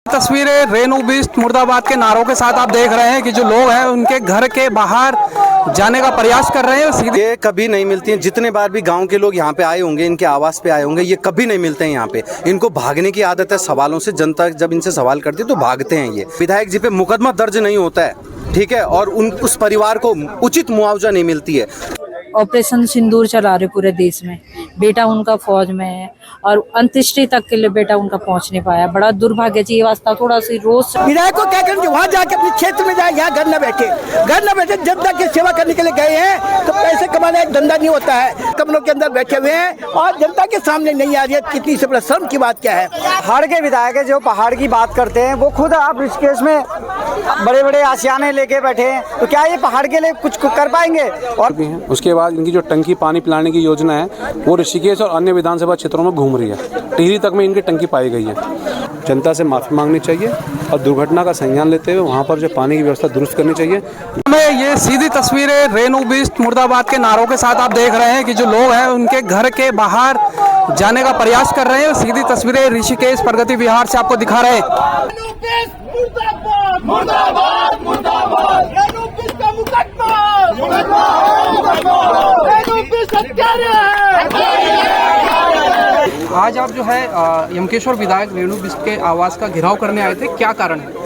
तस्वीरें रेणु बिस्ट मुर्दाबाद के नारों के साथ आप देख रहे हैं कि जो लोग हैं उनके घर के बाहर जाने का प्रयास कर रहे हैं। सीधे ये कभी नहीं मिलती हैं। जितने बार भी गांव के लोग यहाँ पे आए होंगे, इनके आवास पे आए होंगे, ये कभी नहीं मिलते हैं यहाँ पे। इनको भागने की आदत है सवालों से। जनता जब इनसे सवाल करती है तो भागते हैं। ये विधायक जी पे मुकदमा दर्ज नहीं होता है, ठीक है, और उस परिवार को उचित मुआवजा नहीं मिलती है। ऑपरेशन सिंदूर चला रहे पूरे देश में, बेटा उनका फौज में है और अंत्येष्टि तक के लिए बेटा उनका पहुंच नहीं पाया। बड़ा दुर्भाग्य जी, ये वास्ता थोड़ा सी रोज विधायक को क्या करेंगे, वहाँ जाके अपने क्षेत्र में जाए, यहाँ घर न बैठे जनता की सेवा करने के लिए गए हैं तो पैसे कमाना एक धंधा नहीं होता है। कमरों के अंदर बैठे हुए हैं और जनता के सामने नहीं आ रही है। कितनी से बड़ा शर्म की बात क्या है। पहाड़ के विधायक है जो पहाड़ की बात करते हैं, वो खुद आप ऋषिकेश में बड़े बड़े आशियाने लेके बैठे हैं, तो क्या ये पहाड़ के लिए कुछ कर पाएंगे? और उसके बाद इनकी जो टंकी पानी पिलाने की योजना है वो ऋषिकेश और अन्य विधानसभा क्षेत्रों में घूम रही है। टिहरी तक में इनकी टंकी पाई गई है। जनता से माफी मांगनी चाहिए और दुर्घटना का संज्ञान लेते हुए वहाँ पर जो पानी की व्यवस्था दुरुस्त करनी चाहिए। में ये सीधी तस्वीरें रेणु बिस्ट मुर्दाबाद के नारों के साथ आप देख रहे हैं कि जो लोग हैं उनके घर के बाहर जाने का प्रयास कर रहे हैं। सीधी तस्वीरें ऋषिकेश प्रगति विहार से आपको दिखा रहे हैं। आज आप जो है यमकेश्वर विधायक रेणु बिस्ट के आवास का घेराव करने आए थे, क्या कारण है?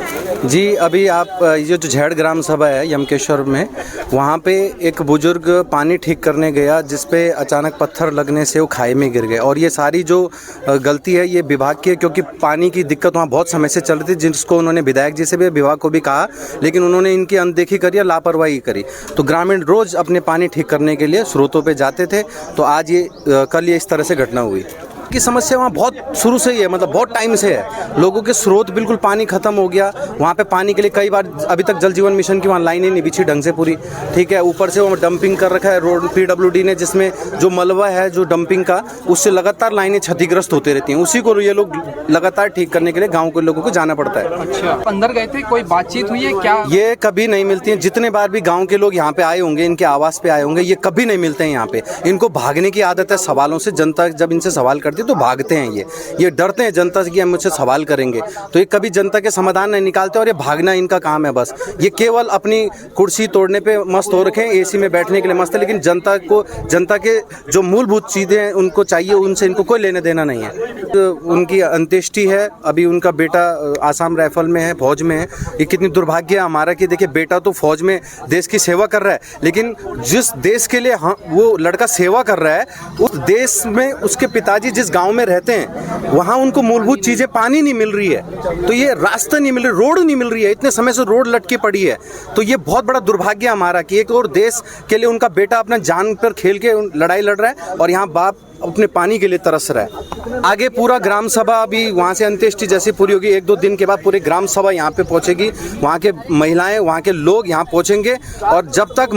जी, अभी आप ये जो झेड़ ग्राम सभा है यमकेश्वर में, वहाँ पे एक बुजुर्ग पानी ठीक करने गया जिसपे अचानक पत्थर लगने से वो खाई में गिर गए। और ये सारी जो गलती है ये विभाग की है, क्योंकि पानी की दिक्कत वहाँ बहुत समय से चल रही थी, जिसको उन्होंने विधायक जी से भी विभाग को भी कहा, लेकिन उन्होंने इनकी अनदेखी करी या लापरवाही करी। तो ग्रामीण रोज़ अपने पानी ठीक करने के लिए स्रोतों पर जाते थे, तो आज ये कल ये इस तरह से घटना हुई। की समस्या वहाँ बहुत शुरू से ही है, मतलब बहुत टाइम से है। लोगों के स्रोत बिल्कुल पानी खत्म हो गया। वहाँ पे पानी के लिए कई बार अभी तक जल जीवन मिशन की वहाँ लाइनें नहीं बिछी ढंग से पूरी, ठीक है। ऊपर से वो डंपिंग कर रखा है रोड PWD ने, जिसमें जो मलबा है जो डंपिंग का, उससे लगातार लाइनें क्षतिग्रस्त होती रहती हैं। उसी को ये लोग लगातार ठीक करने के लिए गाँव के लोगों को जाना पड़ता है। अच्छा, अंदर गए थे, कोई बातचीत हुई है क्या? ये कभी नहीं मिलती है। जितने बार भी गाँव के लोग यहाँ पे आए होंगे, इनके आवास पे आए होंगे, ये कभी नहीं मिलते हैं यहाँ पे। इनको भागने की आदत है सवालों से। जनता जब इनसे सवाल करती है तो भागते हैं। ये डरते हैं जनता से कि हम मुझसे सवाल करेंगे, तो ये कभी जनता के समाधान नहीं निकालते और ये भागना इनका काम है बस। ये केवल अपनी कुर्सी तोड़ने पे मस्त हो रखे हैं, AC में बैठने के लिए मस्त है, लेकिन जनता के जो मूलभूत चीज़ें हैं उनको चाहिए, उनसे इनको कोई लेने देना नहीं है। तो उनकी अंत्येष्टि है, अभी उनका बेटा आसाम राइफल में है, फौज में है। ये कितनी दुर्भाग्य है हमारा कि देखिए बेटा तो फौज में देश की सेवा कर रहा है, लेकिन जिस देश के लिए वो लड़का सेवा कर रहा है, उस देश में उसके पिताजी जिस गाँव में रहते हैं वहाँ उनको मूलभूत चीजें, पानी नहीं मिल रही है, तो ये रास्ता नहीं मिल रही, रोड नहीं मिल रही है, इतने समय से रोड लटकी पड़ी है। तो ये बहुत बड़ा दुर्भाग्य है हमारा कि एक और देश के लिए उनका बेटा अपना जान पर खेल के लड़ाई लड़ रहा है और यहाँ बाप अपने पानी के लिए तरस रहा है। आगे पूरा ग्राम सभा, अभी वहाँ से अंत्येष्टि जैसी पूरी होगी, 1-2 दिन के बाद पूरी ग्राम सभा यहाँ पे पहुँचेगी। वहाँ के महिलाएं, वहाँ के लोग यहाँ पहुँचेंगे और जब तक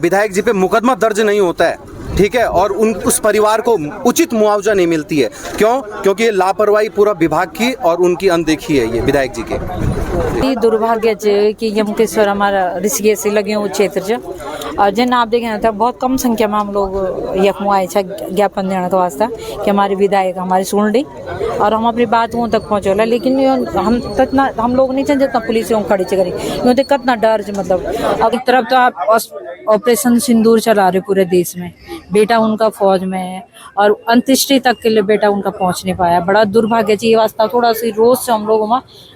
विधायक जी पे मुकदमा दर्ज नहीं होता है, ठीक है, और उस परिवार को उचित मुआवजा नहीं मिलती है। क्यों? क्योंकि ये लापरवाही पूरा विभाग की और उनकी अनदेखी है ये विधायक जी के। दुर्भाग्य कि यमकेश्वर हमारा ऋषिकेश से लगे वो क्षेत्र च और जिन आप देखें था बहुत कम संख्या में हम लोग यखमो आए थे ज्ञापन देने का वास्ता कि हमारे विधायक हमारी सुन ली और हम अपनी बात वहाँ तक पहुँचौला, लेकिन हम लोग नहीं चाहते जितना पुलिस खड़ी करी यूँ तो कितना डर, मतलब अब एक तरफ तो आप ऑपरेशन सिंदूर चला रहे पूरे देश में, बेटा उनका फौज में है और अंत्येष्टि तक के लिए बेटा उनका पहुंच नहीं पाया। बड़ा दुर्भाग्य जी, ये वास्ता थोड़ा सी रोज से हम लोग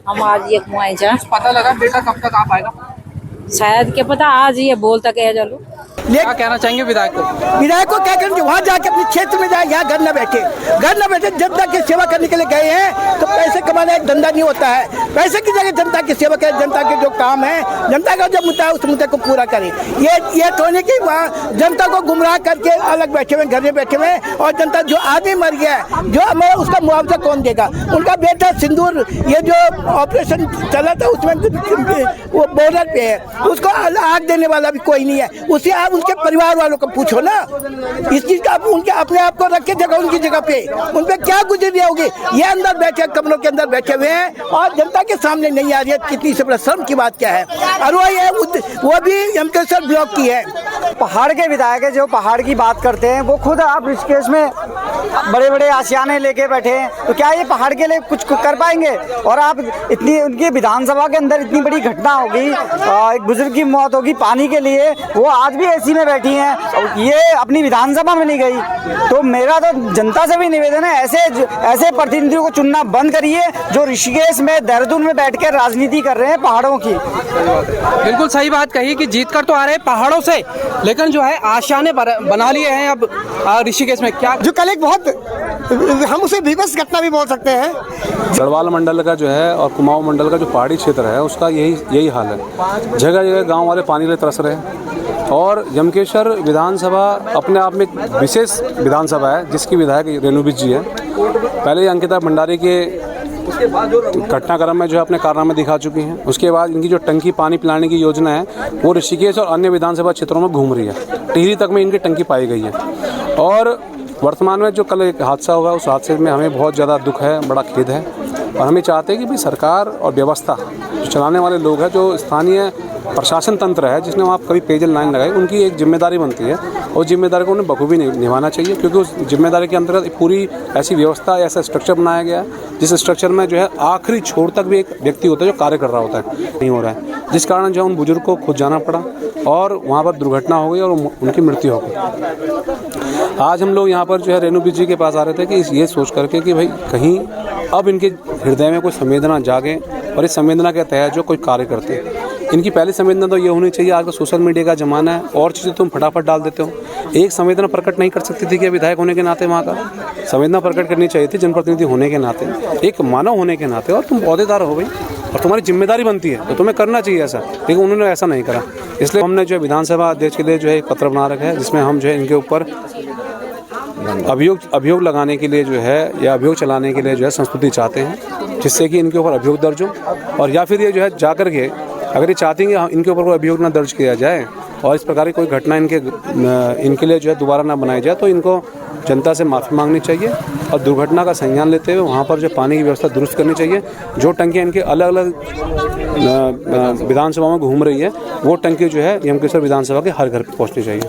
हम आज ये मुआए जाए। पता लगा बेटा कब तक आ पाएगा? शायद क्या पता आज ये बोलता कह चलो। क्या कहना चाहेंगे विधायक को क्या करेंगे, वहाँ जाके अपने क्षेत्र में जाए, यहाँ घर न बैठे जनता की सेवा करने के लिए गए हैं तो पैसे कमाना एक धंधा नहीं होता है। पैसे की जगह जनता की सेवा करें, जनता के जो काम है, जनता का जो मुद्दा है उस मुद्दे को पूरा करें। ये तो नहीं कि वहाँ जनता को गुमराह करके अलग बैठे हुए, घर में बैठे हुए, और जनता जो आदमी मर गया है जो हमारा उसका मुआवजा कौन देगा? उनका बेटा सिंदूर, ये जो ऑपरेशन चला था उसमें वो बॉर्डर पे है, उसको आग देने वाला भी कोई नहीं है। उसे आप उनके परिवार वालों को पूछो ना, इस चीज का उनके अपने आप को रखे जगह उनकी जगह पे, उन पे क्या गुजरी होगी। ये अंदर बैठे कमरों के अंदर बैठे हुए हैं और जनता के सामने नहीं आ रही है। कितनी से बड़ा शर्म की बात क्या है। और वो भी यमकेश्वर ब्लॉक की है। पहाड़ के विधायक है जो पहाड़ की बात करते हैं, वो खुद आप ऋषिकेश में बड़े बड़े आशियाने लेके बैठे हैं, तो क्या ये पहाड़ के लिए कुछ कर पाएंगे? और आप इतनी उनकी विधानसभा के अंदर इतनी बड़ी घटना होगी, एक बुजुर्ग की मौत होगी पानी के लिए, वो आज भी एसी में बैठी हैं, ये अपनी विधानसभा में नहीं गई। तो मेरा तो जनता से भी निवेदन है, ऐसे प्रतिनिधियों को चुनना बंद करिए जो ऋषिकेश में देहरादून में बैठ कर राजनीति कर रहे हैं पहाड़ों की। बिल्कुल सही बात कही कि जीत कर तो आ रहे हैं पहाड़ों से, लेकिन जो है आशियाने बना लिए हैं अब ऋषिकेश में। क्या जो कल एक बहुत हम उसे विवश घटना भी बोल सकते हैं। गढ़वाल मंडल का जो है और कुमाऊं मंडल का जो पहाड़ी क्षेत्र है उसका यही हाल है। जगह जगह गांव वाले पानी के लिए तरस रहे हैं और यमकेश्वर विधानसभा अपने आप में एक विशेष विधानसभा है जिसकी विधायक रेणु बिष्ट जी है। पहले ही अंकिता भंडारी के घटनाक्रम में जो है अपने कारनामे दिखा चुकी हैं। उसके बाद इनकी जो टंकी पानी पिलाने की योजना है वो ऋषिकेश और अन्य विधानसभा क्षेत्रों में घूम रही है। टिहरी तक में इनकी टंकी पाई गई है। और वर्तमान में जो कल एक हादसा हुआ उस हादसे में हमें बहुत ज़्यादा दुख है, बड़ा खेद है और हमें चाहते हैं कि भाई सरकार और व्यवस्था जो चलाने वाले लोग हैं, जो स्थानीय प्रशासन तंत्र है जिसने वहाँ कभी पेयजल लाइन लगाई, उनकी एक जिम्मेदारी बनती है और जिम्मेदारी को उन्हें बखूबी निभाना चाहिए, क्योंकि उस जिम्मेदारी के अंतर्गत पूरी ऐसी व्यवस्था ऐसा स्ट्रक्चर बनाया गया है जिस स्ट्रक्चर में जो है आखिरी छोर तक भी एक व्यक्ति होता है जो कार्य कर रहा होता है, नहीं हो रहा है, जिस कारण जो उन बुजुर्ग को खुद जाना पड़ा और वहाँ पर दुर्घटना हो गई और उनकी मृत्यु हो गई। आज हम लोग यहाँ पर जो है रेणु बिष्ट जी के पास आ रहे थे कि ये सोच करके कि भाई कहीं अब इनके हृदय में कोई संवेदना जागे और इस संवेदना के तहत जो कोई कार्य करते हैं। इनकी पहली संवेदना तो ये होनी चाहिए, आज का सोशल मीडिया का ज़माना है और चीज़ें तुम फटाफट डाल देते हो। एक संवेदना प्रकट नहीं कर सकती थी कि विधायक होने के नाते वहाँ का संवेदना प्रकट करनी चाहिए थी जनप्रतिनिधि होने के नाते, एक मानव होने के नाते, और तुम पौधेदार हो गई और तुम्हारी जिम्मेदारी बनती है तो तुम्हें करना चाहिए ऐसा, लेकिन उन्होंने ऐसा नहीं करा। इसलिए हमने जो है विधानसभा अध्यक्ष के लिए जो है एक पत्र बना रखा है जिसमें हम जो है इनके ऊपर अभियोग लगाने के लिए जो है या अभियोग चलाने के लिए जो है संस्तुति चाहते हैं, जिससे कि इनके ऊपर अभियोग दर्ज हो और या फिर ये जो है जाकर के अगर ये चाहते हैं कि इनके ऊपर कोई अभियोग ना दर्ज किया जाए और इस प्रकार की कोई घटना इनके लिए जो है दोबारा ना बनाई जाए, तो इनको जनता से माफ़ी मांगनी चाहिए और दुर्घटना का संज्ञान लेते हुए वहाँ पर जो पानी की व्यवस्था दुरुस्त करनी चाहिए। जो टंकियाँ इनके अलग अलग विधानसभाओं में घूम रही है वो टंकी जो है यमकेश्वर विधानसभा के हर घर पर पहुँचनी चाहिए।